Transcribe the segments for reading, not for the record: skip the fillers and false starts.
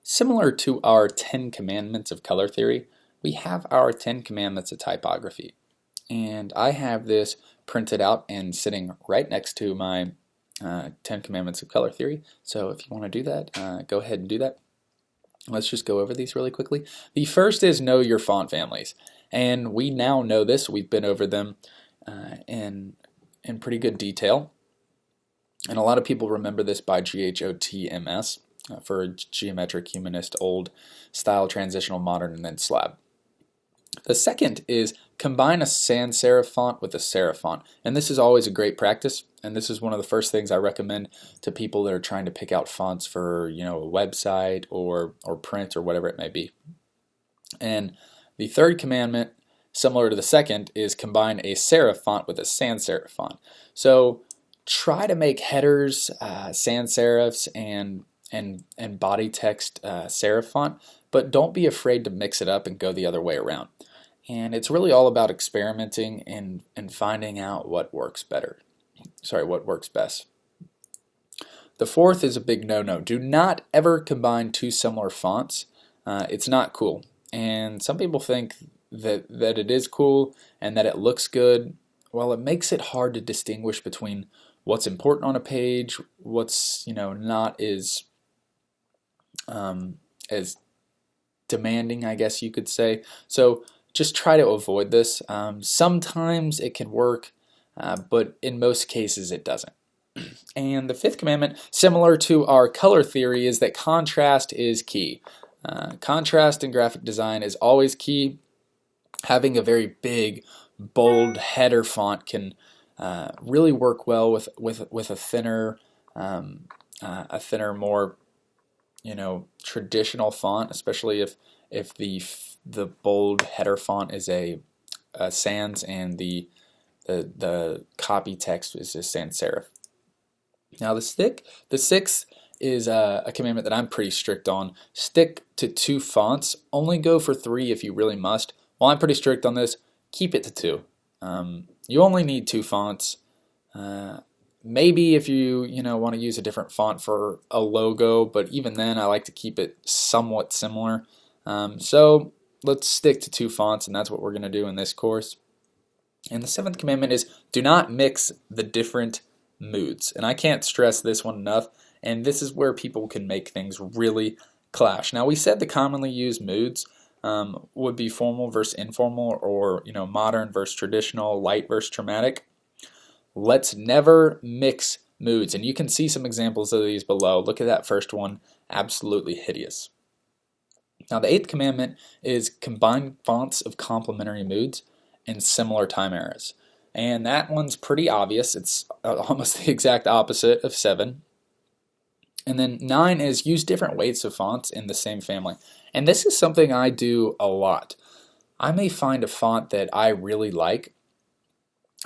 Similar to our 10 Commandments of color theory, we have our 10 Commandments of typography. And I have this printed out and sitting right next to my 10 Commandments of color theory. So if you want to do that, go ahead and do that. Let's just go over these really quickly. The first is know your font families. And we now know this. We've been over them in pretty good detail. And a lot of people remember this by GHOTMS for geometric, humanist, old, style, transitional, modern, and then slab. The second is combine a sans serif font with a serif font. And this is always a great practice. And this is one of the first things I recommend to people that are trying to pick out fonts for, a website or print or whatever it may be. And the third commandment, similar to the second, is combine a serif font with a sans serif font. So try to make headers sans serifs and body text serif font, but don't be afraid to mix it up and go the other way around. And it's really all about experimenting and finding out what works what works best. The fourth is a big no-no. Do not ever combine two similar fonts. It's not cool. And some people think that it is cool and that it looks good. Well, it makes it hard to distinguish between what's important on a page, what's not as demanding, I guess you could say. So just try to avoid this. Sometimes it can work, but in most cases it doesn't. And the fifth commandment, similar to our color theory, is that contrast is key. Contrast in graphic design is always key. Having a very big, bold header font can really work well with a thinner, more traditional font, especially if the bold header font is a sans and the copy text is a sans serif. Now the sixth is a commandment that I'm pretty strict on. Stick to two fonts. Only go for three if you really must. Well, I'm pretty strict on this. Keep it to two. You only need two fonts. Maybe if you want to use a different font for a logo, but even then I like to keep it somewhat similar. So let's stick to two fonts, and that's what we're going to do in this course. And the seventh commandment is do not mix the different moods. And I can't stress this one enough, and this is where people can make things really clash. Now we said the commonly used moods would be formal versus informal, or modern versus traditional, light versus dramatic. Let's never mix moods, and you can see some examples of these below. Look at that first one, absolutely hideous. Now the eighth commandment is combine fonts of complementary moods and similar time eras. And that one's pretty obvious. It's almost the exact opposite of 7. And then 9 is use different weights of fonts in the same family. And this is something I do a lot. I may find a font that I really like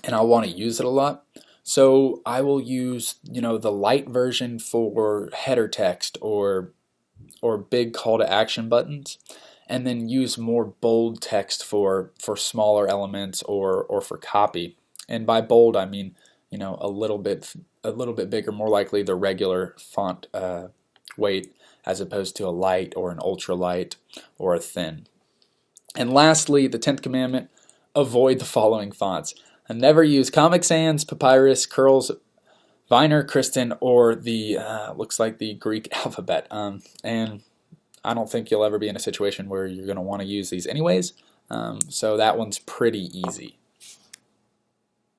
and I want to use it a lot. So I will use, the light version for header text or big call to action buttons, and then use more bold text for smaller elements or for copy. And by bold I mean a little bit bigger, more likely the regular font weight as opposed to a light or an ultralight or a thin. And lastly, the 10th commandment, avoid the following fonts. And never use Comic Sans, Papyrus, Curls, Viner, Kristen, or the looks like the Greek alphabet. And I don't think you'll ever be in a situation where you're going to want to use these anyways. So that one's pretty easy.